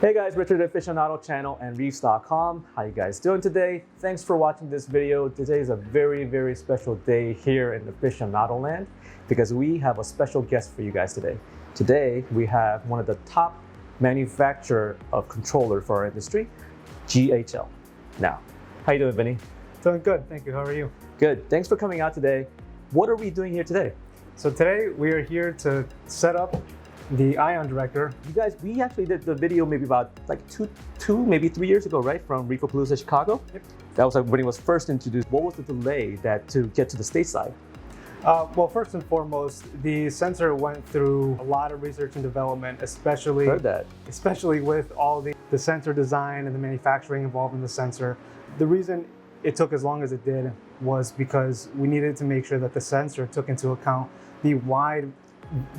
Hey guys, Richard at Aficionado channel and reefs.com. How you guys doing today? Thanks for watching this video. Today is a very special day here in Aficionado land because we have a special guest for you guys today. Today we have one of the top manufacturer of controller for our industry, GHL. Now, how you doing, Vinny? Doing good, thank you. How are you? Good. Thanks for coming out today. What are we doing here today? So today we are here to set up the ion director. You guys, we actually did the video maybe about like maybe 3 years ago, right? From Reefapalooza, Chicago. Yep. That was like when it was first introduced. What was the delay to get to the stateside? Well, first and foremost, the sensor went through a lot of research and development, especially with all the sensor design and the manufacturing involved in the sensor. The reason it took as long as it did was because we needed to make sure that the sensor took into account the wide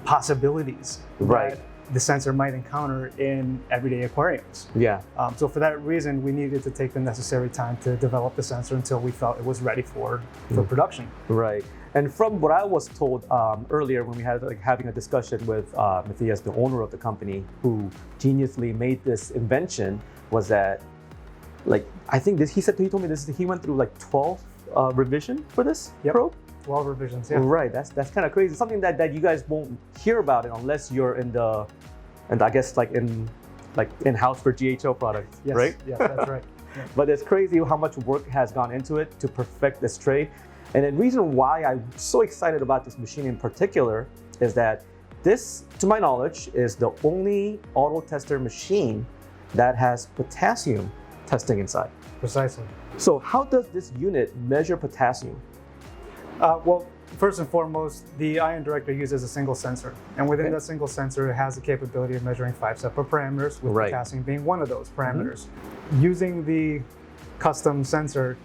possibilities that the sensor might encounter in everyday aquariums. Yeah. So for that reason, we needed to take the necessary time to develop the sensor until we felt it was ready for production. Right. And from what I was told earlier when we had having a discussion with Matthias, the owner of the company, who geniusly made this invention, was that I think he told me he went through like 12 revision for this probe. 12 revisions, yeah. Right, that's kind of crazy. Something that you guys won't hear about it unless you're in I guess in-house for GHL products, yes, right? Yes, that's right. Yeah. But it's crazy how much work has gone into it to perfect this trade. And the reason why I'm so excited about this machine in particular is that this, to my knowledge, is the only auto tester machine that has potassium testing inside. Precisely. So how does this unit measure potassium? Well, first and foremost, the ion director uses a single sensor. And within that single sensor, it has the capability of measuring 5 separate parameters, with potassium being one of those parameters. Using the custom sensor,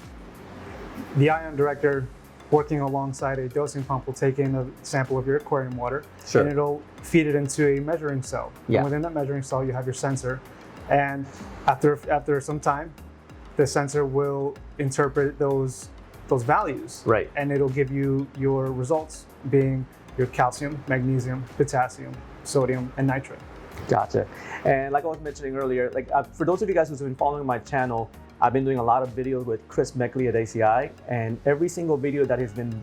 the ion director working alongside a dosing pump will take in a sample of your aquarium water, and it'll feed it into a measuring cell. Yeah. And within that measuring cell, you have your sensor. And after some time, the sensor will interpret those values, and it'll give you your results being your calcium, magnesium, potassium, sodium, and nitrate. Gotcha. And like I was mentioning earlier, for those of you guys who've been following my channel, I've been doing a lot of videos with Chris Meckley at ACI, and every single video that he's been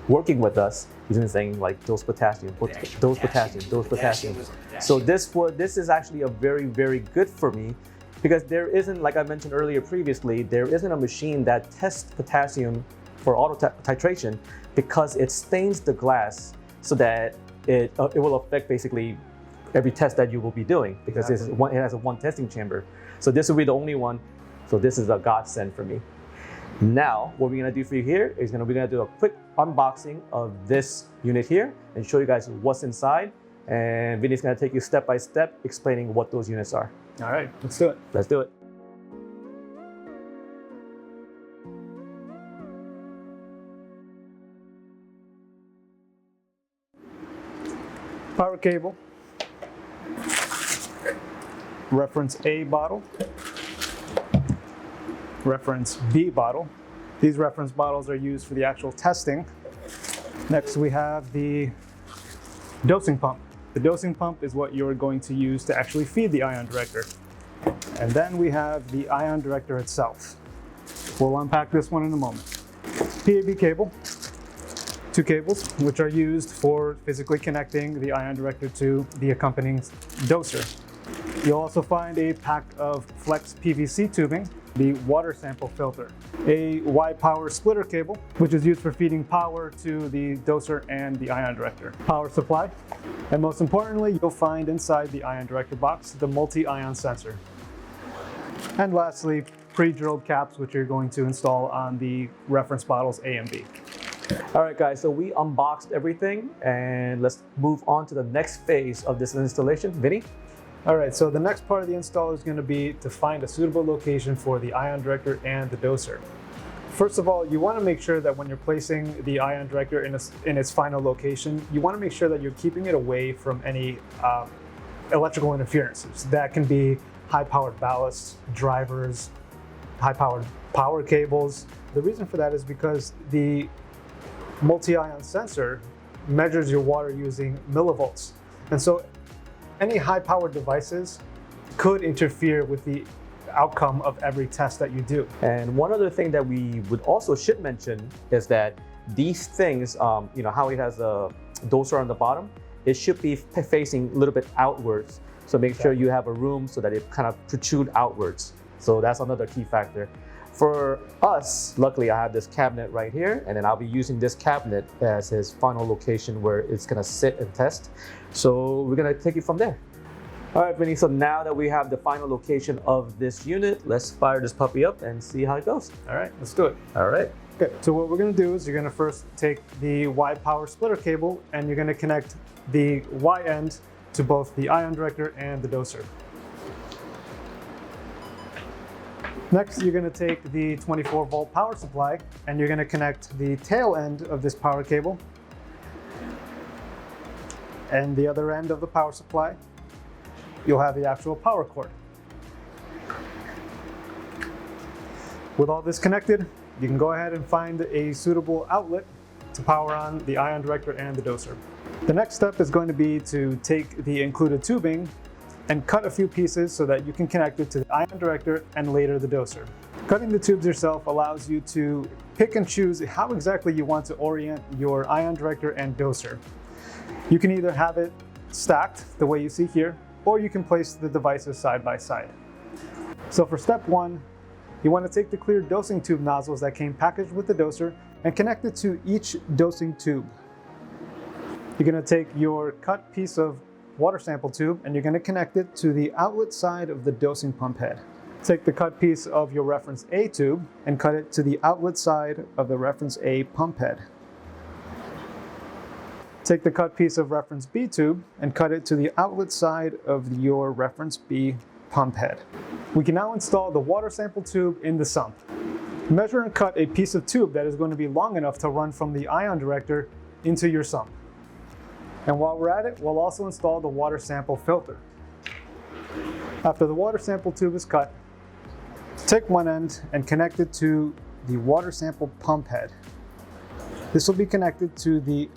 working with us, he's been saying dose potassium, dose potassium. So this is actually a very good for me, because there isn't, like I mentioned earlier previously, there isn't a machine that tests potassium for auto titration because it stains the glass so that it will affect basically every test that you will be doing, because it has a one testing chamber. So this will be the only one. So this is a godsend for me. Now, what we're gonna do for you here is we're gonna do a quick unboxing of this unit here and show you guys what's inside. And Vinny's gonna take you step by step explaining what those units are. All right, let's do it. Let's do it. Power cable, reference A bottle, reference B bottle. These reference bottles are used for the actual testing. Next, we have the dosing pump. The dosing pump is what you're going to use to actually feed the ion director. And then we have the ion director itself. We'll unpack this one in a moment. PAB cable, 2 cables, which are used for physically connecting the ion director to the accompanying doser. You'll also find a pack of flex PVC tubing, the water sample filter, a Y power splitter cable, which is used for feeding power to the doser and the ion director, power supply, and most importantly, you'll find inside the ion director box the multi-ion sensor. And lastly, pre-drilled caps, which you're going to install on the reference bottles A and B. All right, guys, so we unboxed everything, and let's move on to the next phase of this installation. Vinny? All right, so the next part of the install is going to be to find a suitable location for the ion director and the doser. First of all, you want to make sure that when you're placing the ion director in its final location, you want to make sure that you're keeping it away from any electrical interferences. That can be high-powered ballasts, drivers, high-powered power cables. The reason for that is because the multi-ion sensor measures your water using millivolts. And so any high-powered devices could interfere with the outcome of every test that you do. And one other thing that we should mention is that these things, how it has a doser on the bottom, it should be facing a little bit outwards. So make sure you have a room so that it kind of protrude outwards. So that's another key factor. For us, luckily I have this cabinet right here, and then I'll be using this cabinet as his final location where it's gonna sit and test. So we're gonna take it from there. All right, Vinny, so now that we have the final location of this unit, let's fire this puppy up and see how it goes. All right, let's do it. All right. Okay, so what we're gonna do is you're gonna first take the Y power splitter cable and you're gonna connect the Y end to both the ion director and the doser. Next, you're gonna take the 24-volt power supply and you're gonna connect the tail end of this power cable and the other end of the power supply. You'll have the actual power cord. With all this connected, you can go ahead and find a suitable outlet to power on the ion director and the doser. The next step is going to be to take the included tubing and cut a few pieces so that you can connect it to the ion director and later the doser. Cutting the tubes yourself allows you to pick and choose how exactly you want to orient your ion director and doser. You can either have it stacked the way you see here, or you can place the devices side by side. So for step one, you want to take the clear dosing tube nozzles that came packaged with the doser and connect it to each dosing tube. You're going to take your cut piece of water sample tube and you're going to connect it to the outlet side of the dosing pump head. Take the cut piece of your reference A tube and cut it to the outlet side of the reference A pump head. Take the cut piece of reference B tube and cut it to the outlet side of your reference B pump head. We can now install the water sample tube in the sump. Measure and cut a piece of tube that is going to be long enough to run from the ion director into your sump. And while we're at it, we'll also install the water sample filter. After the water sample tube is cut, take one end and connect it to the water sample pump head. This will be connected to the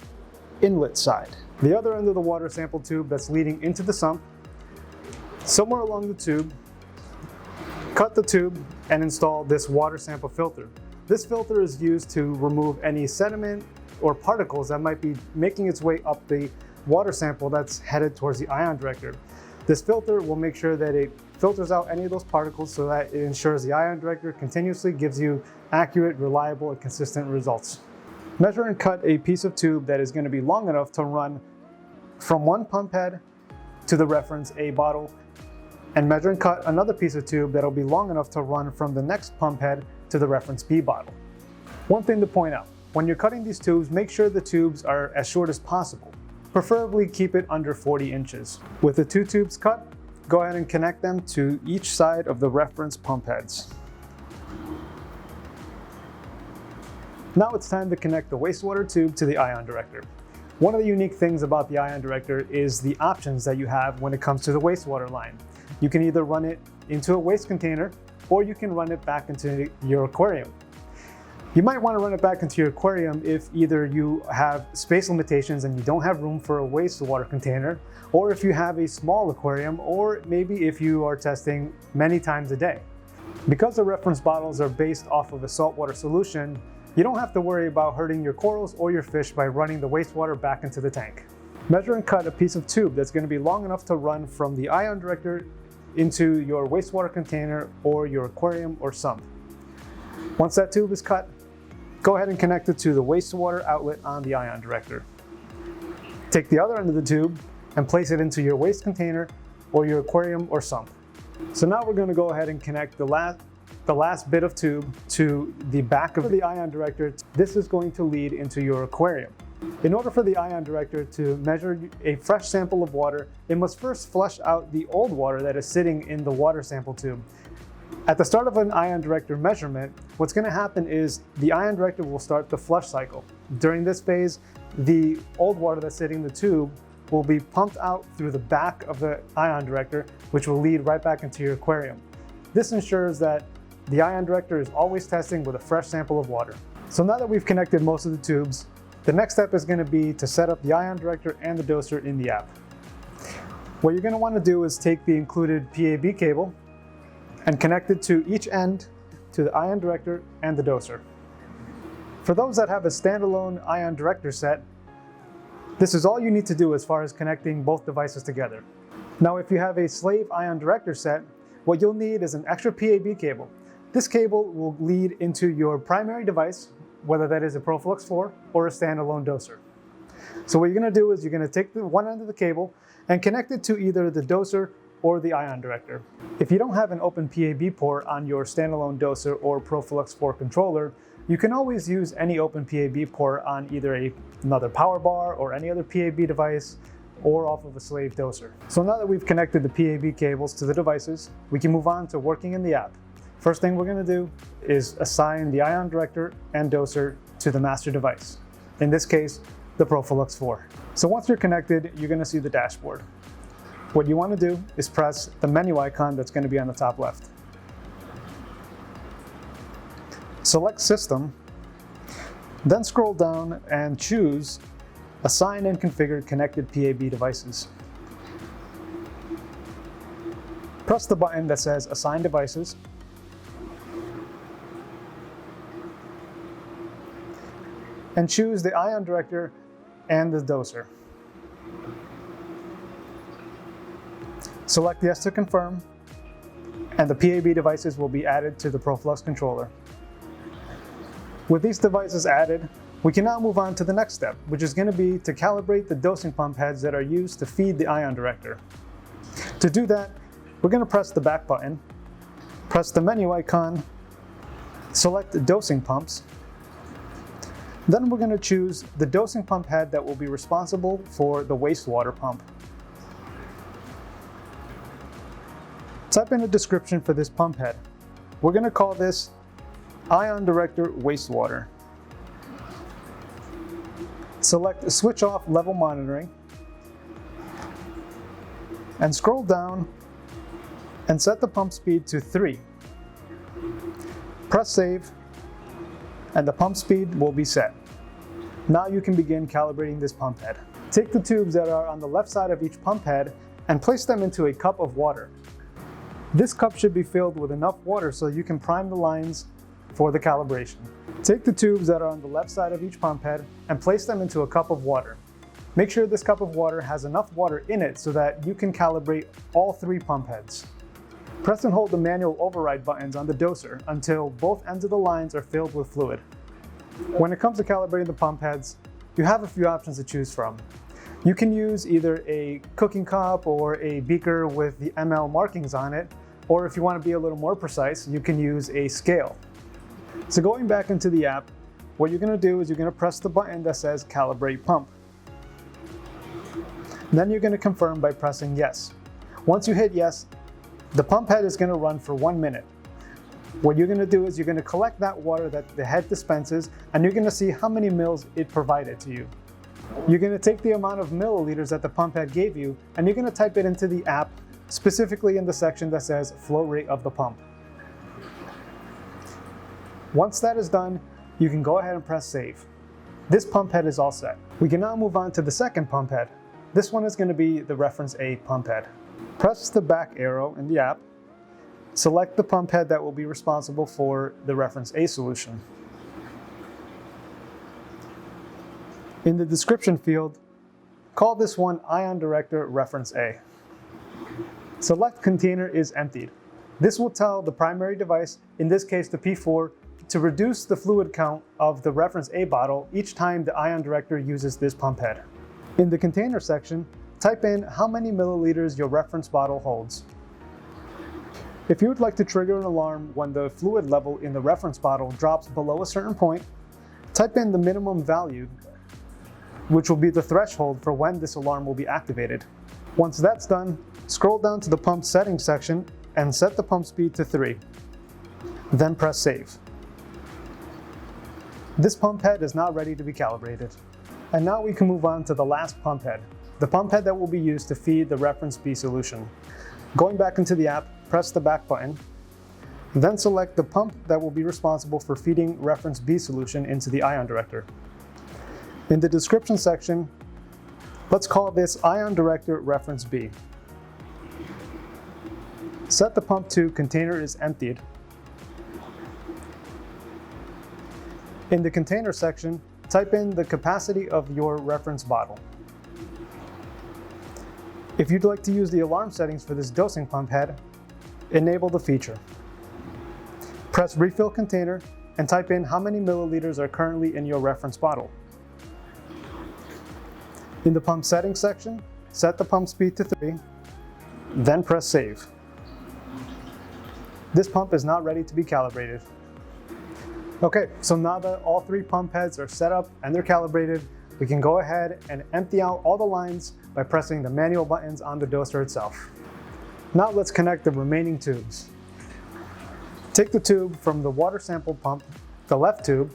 inlet side. The other end of the water sample tube that's leading into the sump, somewhere along the tube, cut the tube and install this water sample filter. This filter is used to remove any sediment or particles that might be making its way up the water sample that's headed towards the ion director. This filter will make sure that it filters out any of those particles so that it ensures the ion director continuously gives you accurate, reliable, and consistent results. Measure and cut a piece of tube that is going to be long enough to run from one pump head to the reference A bottle, and measure and cut another piece of tube that will be long enough to run from the next pump head to the reference B bottle. One thing to point out, when you're cutting these tubes, make sure the tubes are as short as possible. Preferably keep it under 40 inches. With the two tubes cut, go ahead and connect them to each side of the reference pump heads. Now it's time to connect the wastewater tube to the ion director. One of the unique things about the ion director is the options that you have when it comes to the wastewater line. You can either run it into a waste container or you can run it back into your aquarium. You might want to run it back into your aquarium if either you have space limitations and you don't have room for a wastewater container, or if you have a small aquarium, or maybe if you are testing many times a day. Because the reference bottles are based off of a saltwater solution, you don't have to worry about hurting your corals or your fish by running the wastewater back into the tank. Measure and cut a piece of tube that's going to be long enough to run from the ion director into your wastewater container or your aquarium or sump. Once that tube is cut, go ahead and connect it to the wastewater outlet on the ion director. Take the other end of the tube and place it into your waste container or your aquarium or sump. So now we're going to go ahead and connect the last bit of tube to the back of the ion director. This is going to lead into your aquarium. In order for the ion director to measure a fresh sample of water, it must first flush out the old water that is sitting in the water sample tube. At the start of an ion director measurement, what's going to happen is the ion director will start the flush cycle. During this phase, the old water that's sitting in the tube will be pumped out through the back of the ion director, which will lead right back into your aquarium. This ensures that the ion director is always testing with a fresh sample of water. So now that we've connected most of the tubes, the next step is going to be to set up the ion director and the doser in the app. What you're going to want to do is take the included PAB cable and connect it to each end to the ion director and the doser. For those that have a standalone ion director set, this is all you need to do as far as connecting both devices together. Now, if you have a slave ion director set, what you'll need is an extra PAB cable. This cable will lead into your primary device, whether that is a ProfiLux 4 or a standalone doser. So what you're going to do is you're going to take the one end of the cable and connect it to either the doser or the ion director. If you don't have an open PAB port on your standalone doser or ProfiLux 4 controller, you can always use any open PAB port on either another power bar or any other PAB device or off of a slave doser. So now that we've connected the PAB cables to the devices, we can move on to working in the app. First thing we're going to do is assign the ion director and doser to the master device. In this case, the ProfiLux 4. So once you're connected, you're going to see the dashboard. What you want to do is press the menu icon that's going to be on the top left. Select System, then scroll down and choose Assign and Configure Connected PAB Devices. Press the button that says Assign Devices, and choose the ion director and the doser. Select Yes to confirm, and the PAB devices will be added to the ProfiLux controller. With these devices added, we can now move on to the next step, which is going to be to calibrate the dosing pump heads that are used to feed the ion director. To do that, we're going to press the back button, press the menu icon, select the dosing pumps. Then we're going to choose the dosing pump head that will be responsible for the wastewater pump. Type in a description for this pump head. We're going to call this Ion Director Wastewater. Select Switch Off Level Monitoring and scroll down and set the pump speed to 3. Press Save and the pump speed will be set. Now you can begin calibrating this pump head. Take the tubes that are on the left side of each pump head and place them into a cup of water. This cup should be filled with enough water so you can prime the lines for the calibration. Take the tubes that are on the left side of each pump head and place them into a cup of water. Make sure this cup of water has enough water in it so that you can calibrate all 3 pump heads. Press and hold the manual override buttons on the doser until both ends of the lines are filled with fluid. When it comes to calibrating the pump heads, you have a few options to choose from. You can use either a cooking cup or a beaker with the ml markings on it, or if you want to be a little more precise, you can use a scale. So going back into the app, what you're going to do is you're going to press the button that says Calibrate Pump. Then you're going to confirm by pressing Yes. Once you hit Yes, the pump head is going to run for 1 minute. What you're going to do is you're going to collect that water that the head dispenses, and you're going to see how many mils it provided to you. You're going to take the amount of milliliters that the pump head gave you, and you're going to type it into the app, specifically in the section that says Flow Rate of the Pump. Once that is done, you can go ahead and press Save. This pump head is all set. We can now move on to the second pump head. This one is going to be the reference A pump head. Press the back arrow in the app, select the pump head that will be responsible for the reference A solution. In the description field, call this one Ion Director Reference A. Select Container is emptied. This will tell the primary device, in this case the P4, to reduce the fluid count of the reference A bottle each time the Ion Director uses this pump head. In the container section, type in how many milliliters your reference bottle holds. If you would like to trigger an alarm when the fluid level in the reference bottle drops below a certain point, type in the minimum value, which will be the threshold for when this alarm will be activated. Once that's done, scroll down to the pump settings section and set the pump speed to 3. Then press Save. This pump head is now ready to be calibrated. And now we can move on to the last pump head, the pump head that will be used to feed the reference B solution. Going back into the app, press the back button, then select the pump that will be responsible for feeding reference B solution into the Ion Director. In the description section, let's call this Ion Director Reference B. Set the pump to container is emptied. In the container section, type in the capacity of your reference bottle. If you'd like to use the alarm settings for this dosing pump head, enable the feature. Press refill container and type in how many milliliters are currently in your reference bottle. In the pump settings section, set the pump speed to 3, then press save. This pump is not ready to be calibrated. Okay, so now that all 3 pump heads are set up and they're calibrated, we can go ahead and empty out all the lines by pressing the manual buttons on the doser itself. Now let's connect the remaining tubes. Take the tube from the water sample pump, the left tube,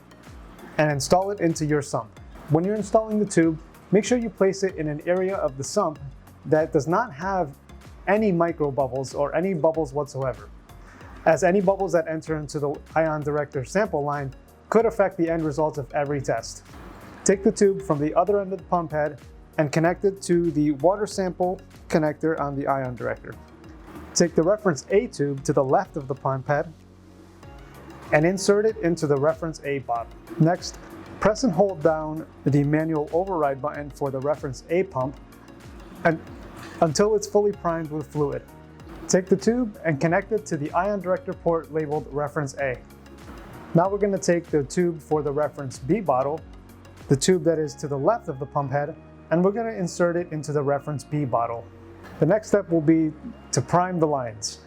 and install it into your sump. When you're installing the tube, make sure you place it in an area of the sump that does not have any micro bubbles or any bubbles whatsoever, as any bubbles that enter into the ion director sample line could affect the end results of every test. Take the tube from the other end of the pump head and connect it to the water sample connector on the ion director. Take the reference A tube to the left of the pump head and insert it into the reference A bottle. Next, press and hold down the manual override button for the reference A pump until it's fully primed with fluid. Take the tube and connect it to the ion director port labeled reference A. Now we're going to take the tube for the reference B bottle, the tube that is to the left of the pump head, and we're going to insert it into the reference B bottle. The next step will be to prime the lines.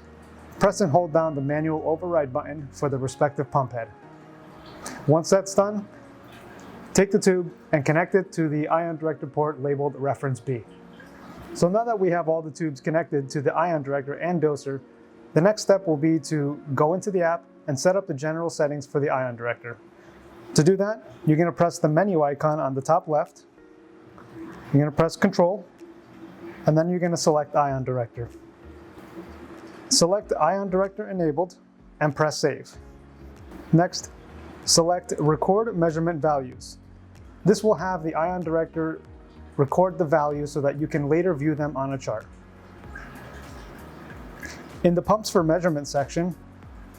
Press and hold down the manual override button for the respective pump head. Once that's done, take the tube and connect it to the ion director port labeled reference B. So now that we have all the tubes connected to the ion director and doser, the next step will be to go into the app and set up the general settings for the ion director. To do that, you're going to press the menu icon on the top left. You're going to press Control, and then you're going to select Ion Director. Select Ion Director enabled and press Save. Next, select Record Measurement Values. This will have the Ion Director record the values so that you can later view them on a chart. In the Pumps for Measurement section,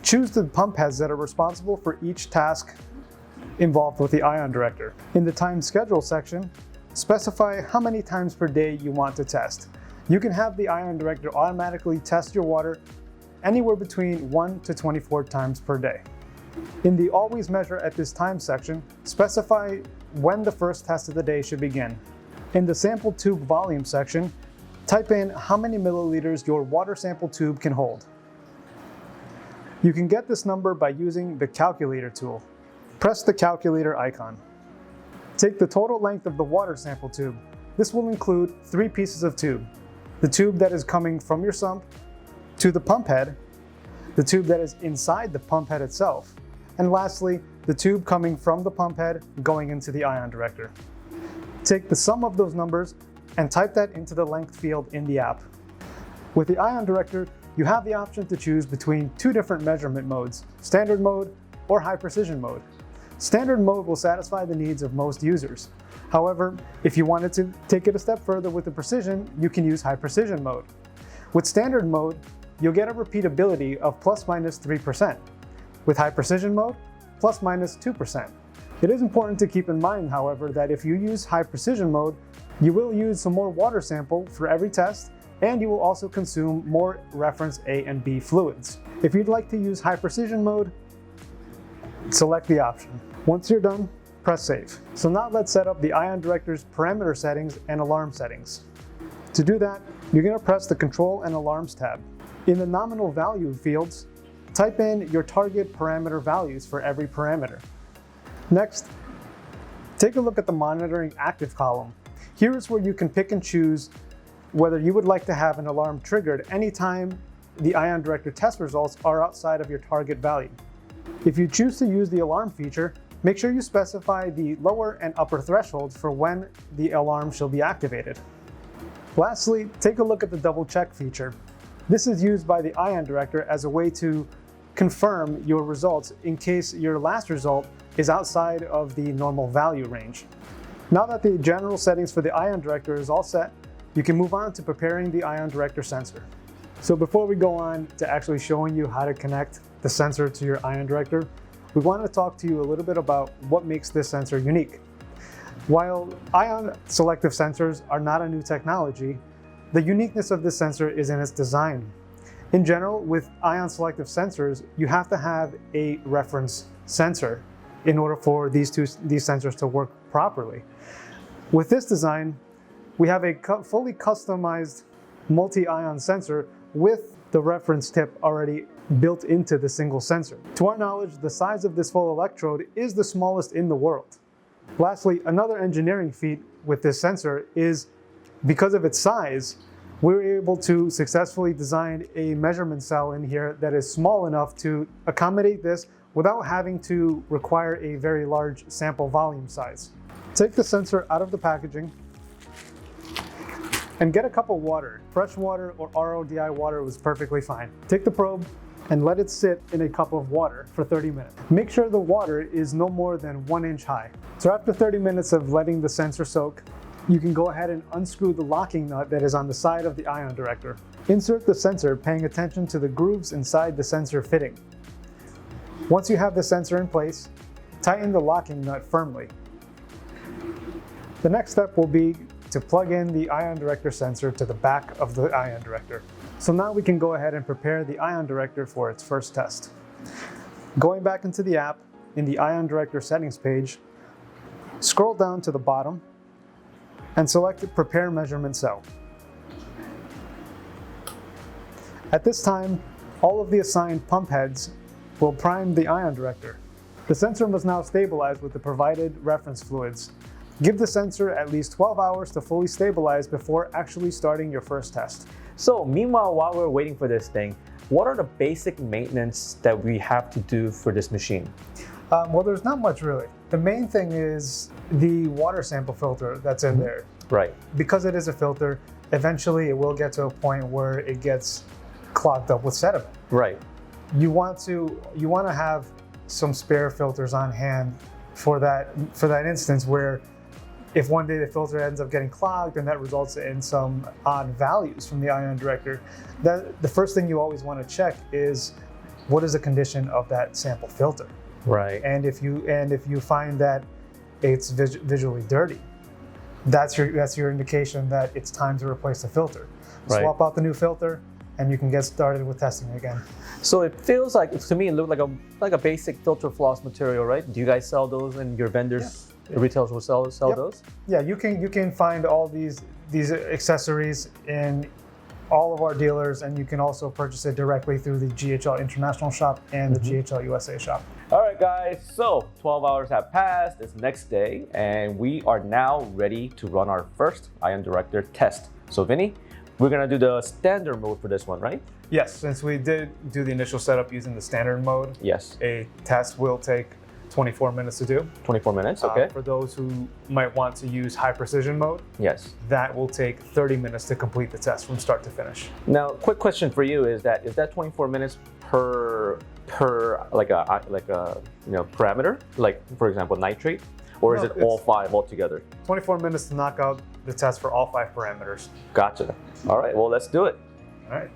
choose the pump heads that are responsible for each task involved with the Ion Director. In the Time Schedule section, specify how many times per day you want to test. You can have the ion director automatically test your water anywhere between 1 to 24 times per day. In the Always Measure at this time section, specify when the first test of the day should begin. In the Sample Tube Volume section, type in how many milliliters your water sample tube can hold. You can get this number by using the Calculator tool. Press the calculator icon. Take the total length of the water sample tube. This will include 3 pieces of tube. The tube that is coming from your sump to the pump head, the tube that is inside the pump head itself, and lastly, the tube coming from the pump head going into the ion director. Take the sum of those numbers and type that into the length field in the app. With the ion director, you have the option to choose between 2 different measurement modes, standard mode or high precision mode. Standard mode will satisfy the needs of most users. However, if you wanted to take it a step further with the precision, you can use high precision mode. With standard mode, you'll get a repeatability of plus minus 3%. With high precision mode, plus minus 2%. It is important to keep in mind, however, that if you use high precision mode, you will use some more water sample for every test, and you will also consume more reference A and B fluids. If you'd like to use high precision mode, select the option. Once you're done, press Save. So now let's set up the ion director's parameter settings and alarm settings. To do that, you're going to press the Control and Alarms tab. In the nominal value fields, type in your target parameter values for every parameter. Next, take a look at the monitoring active column. Here is where you can pick and choose whether you would like to have an alarm triggered anytime the ion director test results are outside of your target value. If you choose to use the alarm feature, make sure you specify the lower and upper thresholds for when the alarm shall be activated. Lastly, take a look at the double check feature. This is used by the ion director as a way to confirm your results in case your last result is outside of the normal value range. Now that the general settings for the ion director is all set, you can move on to preparing the ion director sensor. So before we go on to actually showing you how to connect the sensor to your ion director, we want to talk to you a little bit about what makes this sensor unique. While ion selective sensors are not a new technology, the uniqueness of this sensor is in its design. In general, with ion selective sensors, you have to have a reference sensor in order for these sensors to work properly. With this design, we have a fully customized multi-ion sensor with the reference tip already built into the single sensor. To our knowledge, the size of this full electrode is the smallest in the world. Lastly, another engineering feat with this sensor is, because of its size, we were able to successfully design a measurement cell in here that is small enough to accommodate this without having to require a very large sample volume size. Take the sensor out of the packaging and get a cup of water. Fresh water or RODI water was perfectly fine. Take the probe and let it sit in a cup of water for 30 minutes. Make sure the water is no more than 1 inch high. So after 30 minutes of letting the sensor soak, you can go ahead and unscrew the locking nut that is on the side of the ion director. Insert the sensor, paying attention to the grooves inside the sensor fitting. Once you have the sensor in place, tighten the locking nut firmly. The next step will be to plug in the ion director sensor to the back of the ion director. So now we can go ahead and prepare the ion director for its first test. Going back into the app, in the ion director settings page, scroll down to the bottom and select Prepare Measurement Cell. At this time, all of the assigned pump heads will prime the ion director. The sensor must now stabilize with the provided reference fluids. Give the sensor at least 12 hours to fully stabilize before actually starting your first test. So meanwhile, while we're waiting for this thing, what are the basic maintenance that we have to do for this machine? Well, there's not much really. The main thing is the water sample filter that's in there. Right. Because it is a filter, eventually it will get to a point where it gets clogged up with sediment. Right. You want to have some spare filters on hand for that instance where if one day the filter ends up getting clogged and that results in some odd values from the ion director, the first thing you always want to check is what is the condition of that sample filter. Right. And if you find that it's visually dirty, that's your indication that it's time to replace the filter. Right. Swap out the new filter, and you can get started with testing again. So it feels like, to me, it looked like a basic filter floss material, right? Do you guys sell those in your vendors? Yeah. Retailers will sell Yep. those? Yeah, you can find all these accessories in all of our dealers, and you can also purchase it directly through the GHL International shop and the GHL USA shop. All right, guys, so 12 hours have passed. It's next day, and we are now ready to run our first ion director test. So Vinny, we're gonna do the standard mode for this one, right? Yes, since we did do the initial setup using the standard mode, Yes. a test will take 24 minutes to do. 24 minutes, okay. For those who might want to use high precision mode, Yes. that will take 30 minutes to complete the test from start to finish. Now, quick question for you is that 24 minutes per like a parameter, like for example nitrate, or is No, it all 5 altogether? 24 minutes to knock out the test for all 5 parameters. Gotcha. All right, well, let's do it. All right.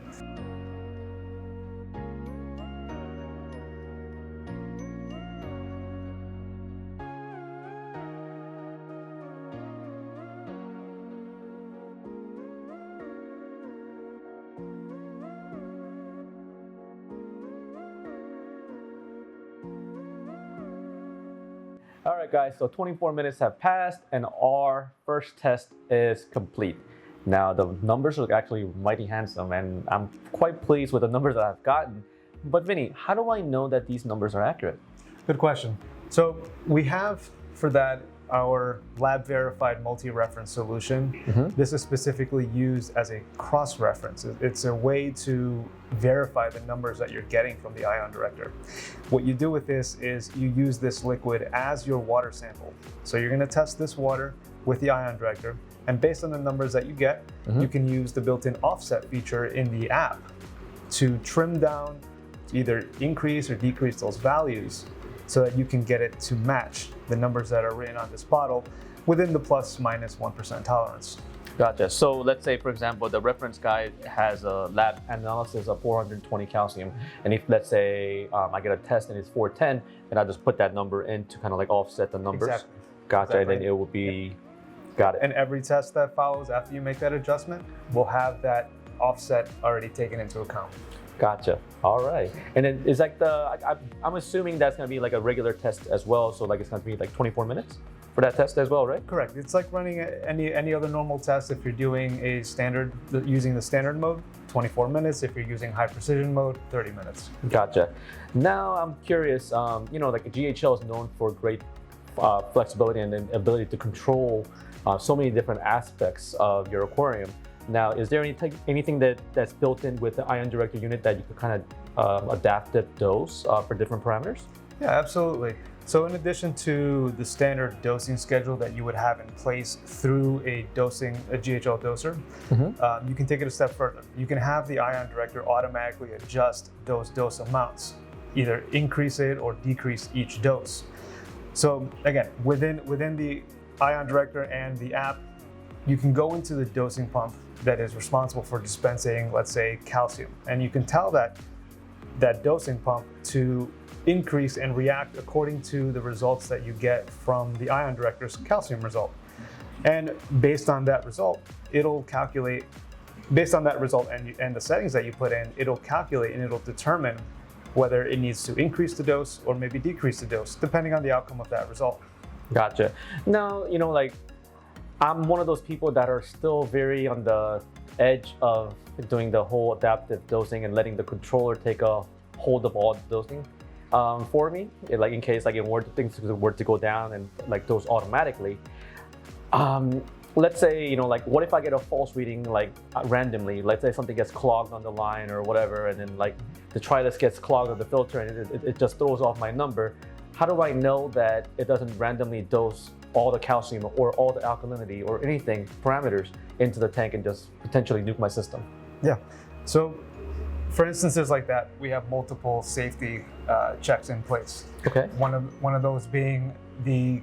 All right, guys, so 24 minutes have passed and our first test is complete. Now, the numbers look actually mighty handsome and I'm quite pleased with the numbers that I've gotten. But Vinny, how do I know that these numbers are accurate? Good question. So we have for that our lab verified multi-reference solution. This is specifically used as a cross-reference. It's a way to verify the numbers that you're getting from the ion director. What you do with this is you use this liquid as your water sample. So you're going to test this water with the ion director, and based on the numbers that you get, you can use the built-in offset feature in the app to trim down, either increase or decrease those values so that you can get it to match the numbers that are written on this bottle within the plus minus 1% tolerance. Gotcha. So let's say, for example, the reference guide has a lab analysis of 420 calcium, and if let's say I get a test and it's 410, then I just put that number in to kind of like offset the numbers. Exactly. Gotcha. Exactly. And then it will be, got it. And every test that follows after you make that adjustment will have that offset already taken into account. Gotcha. All right. And then is like I'm assuming that's going to be like a regular test as well. So like it's going to be like 24 minutes for that test as well, right? Correct. It's like running any other normal test. If you're doing a standard, using the standard mode, 24 minutes. If you're using high precision mode, 30 minutes. Gotcha. Now I'm curious, like GHL is known for great flexibility and then ability to control so many different aspects of your aquarium. Now, is there anything that's built in with the ion director unit that you could kind of adapt the dose for different parameters? Yeah, absolutely. So in addition to the standard dosing schedule that you would have in place through a GHL doser, you can take it a step further. You can have the ion director automatically adjust those dose amounts, either increase it or decrease each dose. So again, within the ion director and the app, you can go into the dosing pump that is responsible for dispensing, let's say, calcium, and you can tell that dosing pump to increase and react according to the results that you get from the ion director's calcium result. And based on that result, it'll calculate, based on that result and the settings that you put in, it'll calculate and it'll determine whether it needs to increase the dose or maybe decrease the dose, depending on the outcome of that result. Gotcha. Now, like I'm one of those people that are still very on the edge of doing the whole adaptive dosing and letting the controller take a hold of all the dosing for me, like in case like things were to go down and like dose automatically. Let's say, like what if I get a false reading like randomly? Let's say something gets clogged on the line or whatever, and then like the Trilux gets clogged on the filter and it just throws off my number. How do I know that it doesn't randomly dose all the calcium or all the alkalinity or anything, parameters into the tank and just potentially nuke my system? Yeah. So for instances like that, we have multiple safety checks in place. Okay. One of those being the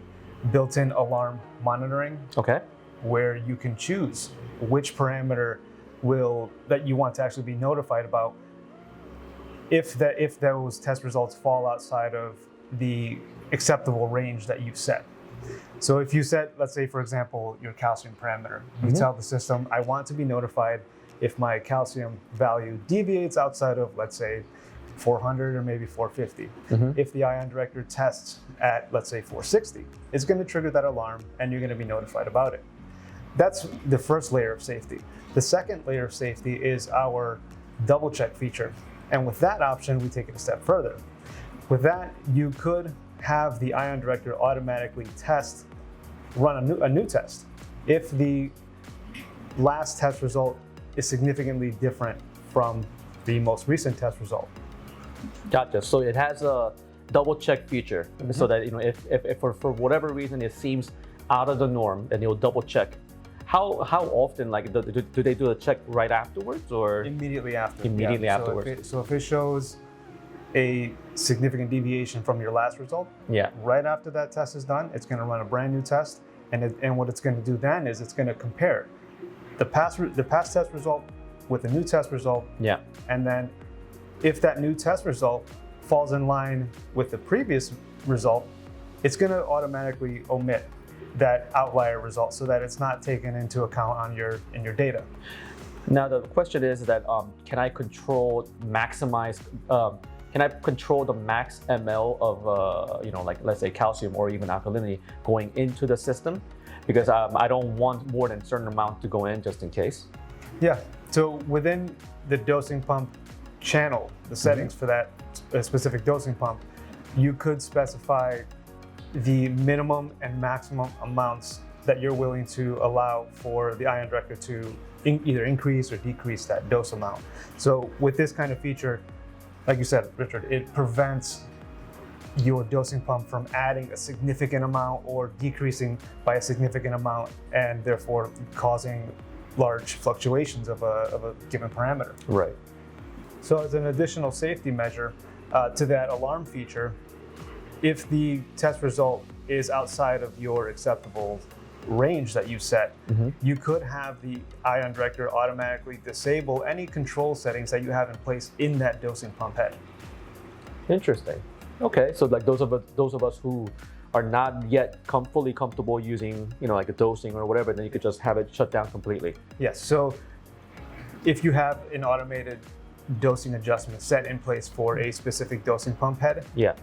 built-in alarm monitoring. Okay. Where you can choose which parameter that you want to actually be notified about if those test results fall outside of the acceptable range that you've set. So if you set, let's say for example, your calcium parameter, you tell the system, I want to be notified if my calcium value deviates outside of, let's say, 400 or maybe 450. If the ion director tests at, let's say, 460, it's going to trigger that alarm and you're going to be notified about it. That's the first layer of safety. The second layer of safety is our double check feature. And with that option, we take it a step further. With that, you could have the ion director automatically run a new test. If the last test result is significantly different from the most recent test result. Gotcha. So it has a double check feature, so that if for whatever reason it seems out of the norm, then you'll double check. How often, like, do they do a check right afterwards or immediately after? Immediately afterwards. So if it shows a significant deviation from your last result, right after that test is done, it's going to run a brand new test, and what it's going to do then is it's going to compare the past test result with the new test result. And then if that new test result falls in line with the previous result, it's going to automatically omit that outlier result so that it's not taken into account in your data. Now the question is that can I control the max ml of like let's say calcium or even alkalinity going into the system, because I don't want more than a certain amount to go in just in case? Yeah. So within the dosing pump channel, the settings for that specific dosing pump, you could specify the minimum and maximum amounts that you're willing to allow for the ion director to either increase or decrease that dose amount. So with this kind of feature, like you said, Richard, it prevents your dosing pump from adding a significant amount or decreasing by a significant amount, and therefore causing large fluctuations of a given parameter. Right. So as an additional safety measure to that alarm feature, if the test result is outside of your acceptable range that you set, you could have the ion director automatically disable any control settings that you have in place in that dosing pump head. Interesting. Okay, so like those of us who are not yet fully comfortable using, you know, like a dosing or whatever, then you could just have it shut down completely. Yes. So if you have an automated dosing adjustment set in place for a specific dosing pump head, yeah,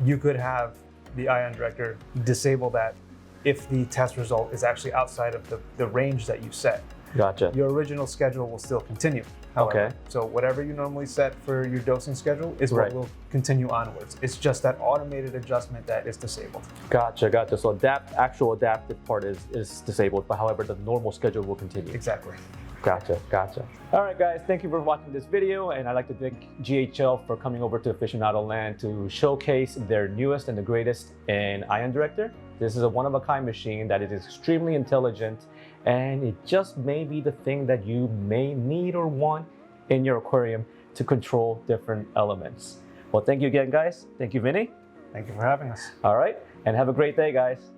you could have the ion director disable that if the test result is actually outside of the range that you set. Gotcha. Your original schedule will still continue. However. Okay. So whatever you normally set for your dosing schedule is what will continue onwards. It's just that automated adjustment that is disabled. Gotcha, gotcha. So actual adaptive part is disabled, but however, the normal schedule will continue. Exactly. Gotcha, gotcha. All right, guys, thank you for watching this video, and I'd like to thank GHL for coming over to Aficionado Land to showcase their newest and the greatest in ion director. This is a one-of-a-kind machine that is extremely intelligent, and it just may be the thing that you may need or want in your aquarium to control different elements. Well, thank you again, guys. Thank you, Vinny. Thank you for having us. All right, and have a great day, guys.